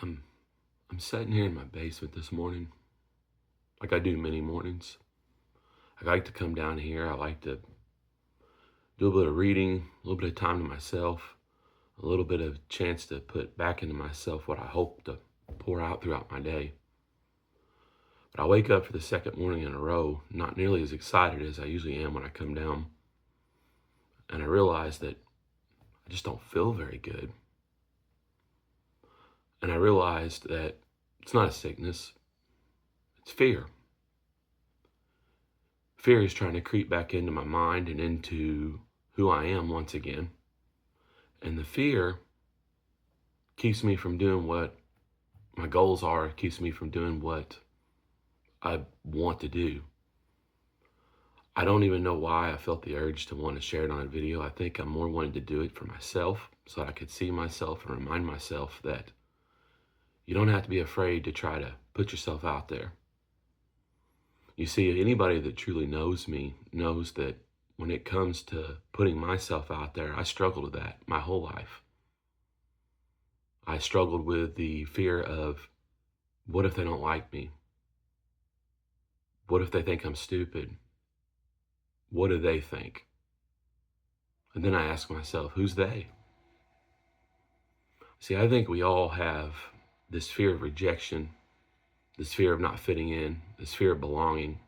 I'm I'm sitting here in my basement this morning, like I do many mornings. I like to come down here. I like to do a bit of reading, a little bit of time to myself, a little bit of chance to put back into myself what I hope to pour out throughout my day. But I wake up for the second morning in a row, not nearly as excited as I usually am when I come down, and I realize that I just don't feel very good. And I realized that it's not a sickness, it's fear. Fear is trying to creep back into my mind and into who I am once again. And the fear keeps me from doing what my goals are, keeps me from doing what I want to do. I don't even know why I felt the urge to want to share it on a video. I think I more wanted to do it for myself so that I could see myself and remind myself that you don't have to be afraid to try to put yourself out there. You see, anybody that truly knows me knows that when it comes to putting myself out there, I struggled with that my whole life. I struggled with the fear of, what if they don't like me? What if they think I'm stupid? What do they think? And then I ask myself, who's they? See, I think we all have this fear of rejection, this fear of not fitting in, this fear of belonging,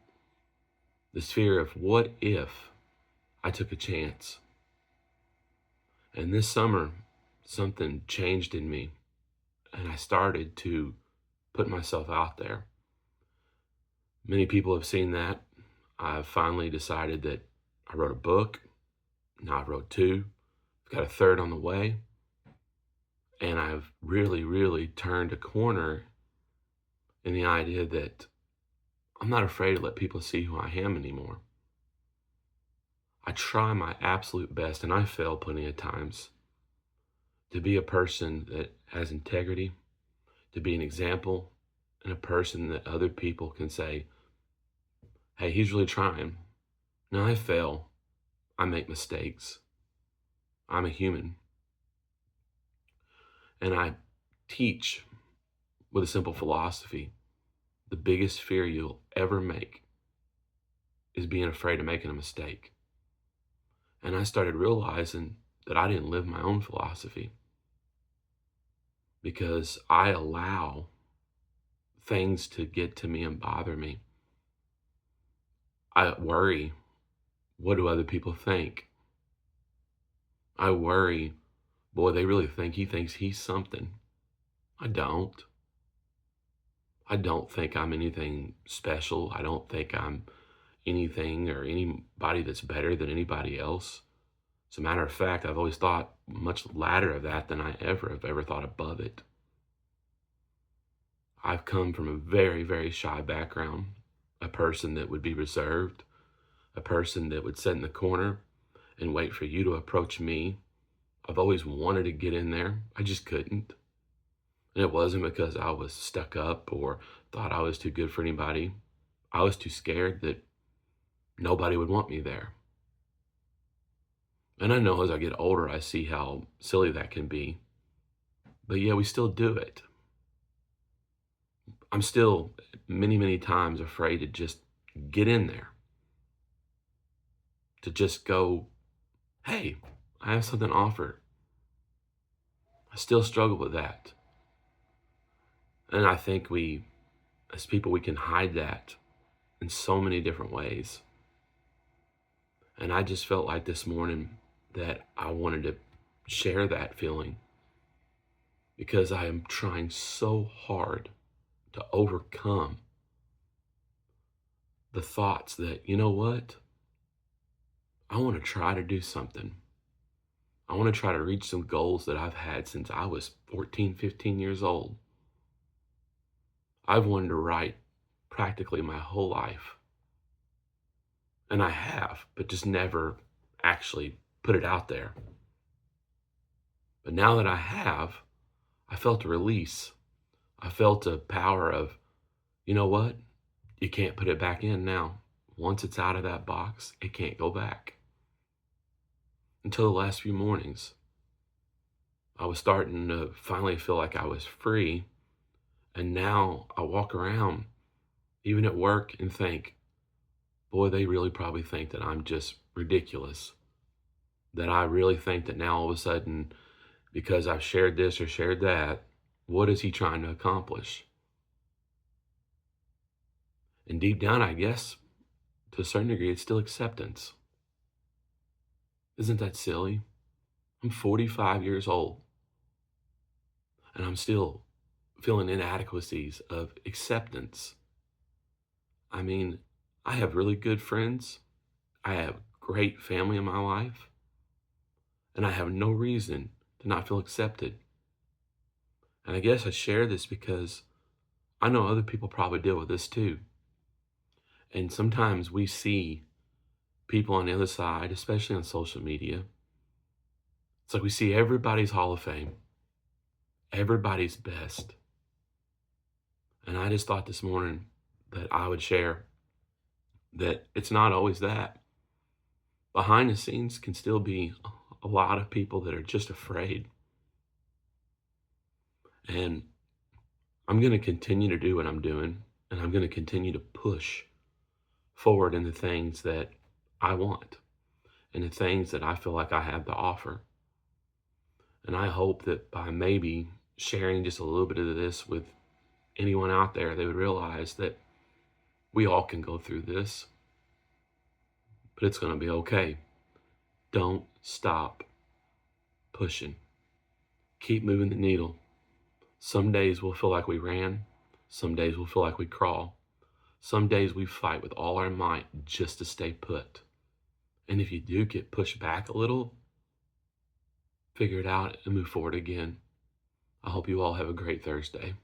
this fear of what if I took a chance? And this summer, something changed in me, and I started to put myself out there. Many people have seen that. I've finally decided that I wrote a book. Now I've wrote two. I've got a third on the way. And I've really turned a corner in the idea that I'm not afraid to let people see who I am anymore. I try my absolute best, and I fail plenty of times, to be a person that has integrity, to be an example, and a person that other people can say, hey, he's really trying. Now I fail. I make mistakes. I'm a human. And I teach with a simple philosophy. The biggest fear you'll ever make is being afraid of making a mistake. And I started realizing that I didn't live my own philosophy because I allow things to get to me and bother me. I worry, what do other people think? I worry, boy, they really think he thinks he's something. I don't. I don't think I'm anything special. I don't think I'm anything or anybody that's better than anybody else. As a matter of fact, I've always thought much ladder of that than I have ever thought above it. I've come from a very shy background, a person that would be reserved, a person that would sit in the corner and wait for you to approach me. I've always wanted to get in there. I just couldn't. And it wasn't because I was stuck up or thought I was too good for anybody. I was too scared that nobody would want me there. And I know as I get older, I see how silly that can be. But yeah, we still do it. I'm still many times afraid to just get in there. To just go, hey, I have something to offer. I still struggle with that. And I think we, as people, we can hide that in so many different ways. And I just felt like this morning that I wanted to share that feeling because I am trying so hard to overcome the thoughts that, you know what? I want to try to do something. I want to try to reach some goals that I've had since I was 14, 15 years old. I've wanted to write practically my whole life. And I have, but just never actually put it out there. But now that I have, I felt a release. I felt a power of, you know what? You can't put it back in now. Once it's out of that box, it can't go back. Until the last few mornings, I was starting to finally feel like I was free And now I walk around, even at work, and think, boy, they really probably think that I'm just ridiculous. That I really think that now all of a sudden, because I've shared this or shared that, what is he trying to accomplish? And deep down, I guess, to a certain degree, it's still acceptance. Isn't that silly? I'm 45 years old, and I'm still feeling inadequacies of acceptance. I mean, I have really good friends. I have great family in my life, and I have no reason to not feel accepted. And I guess I share this because I know other people probably deal with this too. And sometimes we see people on the other side, especially on social media. It's like we see everybody's Hall of Fame, everybody's best. And I just thought this morning that I would share that it's not always that. Behind the scenes can still be a lot of people that are just afraid. And I'm going to continue to do what I'm doing, and I'm going to continue to push forward in the things that I want and the things that I feel like I have to offer. And I hope that by maybe sharing just a little bit of this with anyone out there, they would realize that we all can go through this, but it's going to be okay. Don't stop pushing. Keep moving the needle. Some days we'll feel like we ran. Some days we'll feel like we crawl. Some days we fight with all our might just to stay put. And if you do get pushed back a little, figure it out and move forward again. I hope you all have a great Thursday.